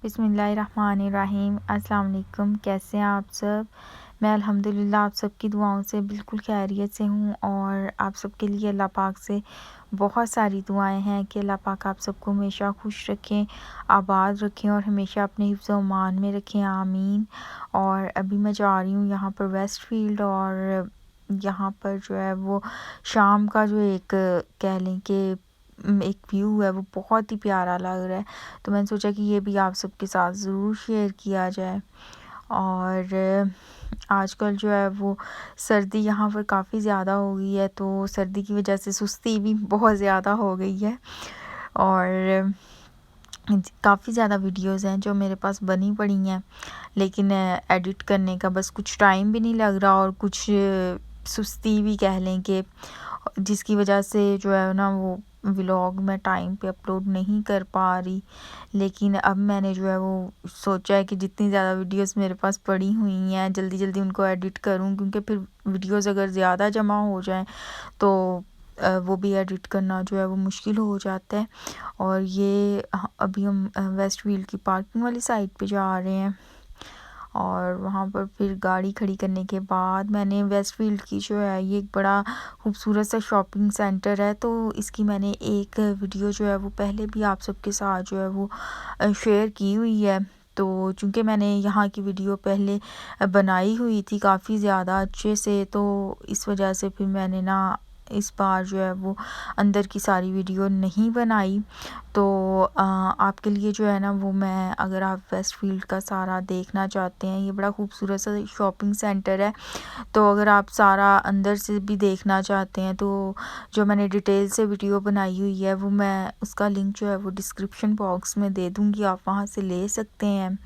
बिस्मिल्लाहिर्रहमानिर्रहीम। अस्सलाम वालेकुम। कैसे हैं आप सब? मैं अल्हम्दुलिल्लाह आप सबकी दुआओं से बिल्कुल खैरियत से हूँ और आप सबके लिए अल्लाह पाक से बहुत सारी दुआएं हैं कि अल्लाह पाक आप सबको हमेशा खुश रखें, आबाद रखें और हमेशा अपने हिफ्ज़ व अमान में रखें, आमीन। और अभी मैं जा रही हूँ यहाँ पर वेस्ट फील्ड और यहाँ पर जो है वो शाम का जो एक कह लें कि एक व्यू है वो बहुत ही प्यारा लग रहा है, तो मैंने सोचा कि ये भी आप सबके साथ ज़रूर शेयर किया जाए। और आजकल जो है वो सर्दी यहाँ पर काफ़ी ज़्यादा हो गई है, तो सर्दी की वजह से सुस्ती भी बहुत ज़्यादा हो गई है और काफ़ी ज़्यादा वीडियोस हैं जो मेरे पास बनी पड़ी हैं, लेकिन एडिट करने का बस कुछ टाइम भी नहीं लग रहा और कुछ सुस्ती भी कह लें कि जिसकी वजह से जो है ना वो व्लॉग मैं टाइम पे अपलोड नहीं कर पा रही। लेकिन अब मैंने जो है वो सोचा है कि जितनी ज़्यादा वीडियोस मेरे पास पड़ी हुई हैं जल्दी जल्दी उनको एडिट करूं, क्योंकि फिर वीडियोस अगर ज़्यादा जमा हो जाएं तो वो भी एडिट करना जो है वो मुश्किल हो जाता है। और ये अभी हम वेस्ट फील्ड की पार्किंग वाली साइड पे जा रहे हैं और वहाँ पर फिर गाड़ी खड़ी करने के बाद मैंने वेस्ट फील्ड की जो है ये एक बड़ा खूबसूरत सा शॉपिंग सेंटर है, तो इसकी मैंने एक वीडियो जो है वो पहले भी आप सबके साथ जो है वो शेयर की हुई है। तो चूँकि मैंने यहाँ की वीडियो पहले बनाई हुई थी काफ़ी ज़्यादा अच्छे से, तो इस वजह से फिर मैंने ना इस बार जो है वो अंदर की सारी वीडियो नहीं बनाई। तो आपके लिए जो है ना वो मैं, अगर आप वेस्ट फील्ड का सारा देखना चाहते हैं, ये बड़ा खूबसूरत सा शॉपिंग सेंटर है, तो अगर आप सारा अंदर से भी देखना चाहते हैं तो जो मैंने डिटेल से वीडियो बनाई हुई है वो मैं उसका लिंक जो है वो डिस्क्रिप्शन बॉक्स में दे दूँगी, आप वहाँ से ले सकते हैं।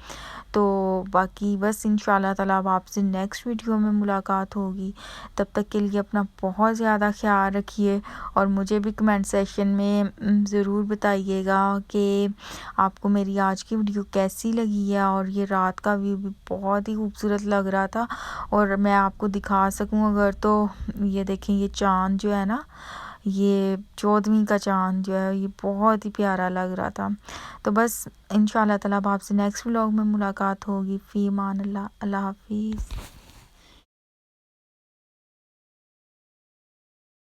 तो बाकी बस इंशाल्लाह ताला अब आपसे नेक्स्ट वीडियो में मुलाकात होगी। तब तक के लिए अपना बहुत ज़्यादा ख्याल रखिए और मुझे भी कमेंट सेक्शन में ज़रूर बताइएगा कि आपको मेरी आज की वीडियो कैसी लगी है। और ये रात का व्यू भी बहुत ही खूबसूरत लग रहा था और मैं आपको दिखा सकूं अगर, तो ये देखें, ये चाँद जो है ना, ये 14वीं का चाँद जो है ये बहुत ही प्यारा लग रहा था। तो बस इंशाल्लाह ताला अब आपसे नेक्स्ट व्लॉग में मुलाकात होगी। फ़ी अमान अल्लाह। अल्लाह हाफिज़।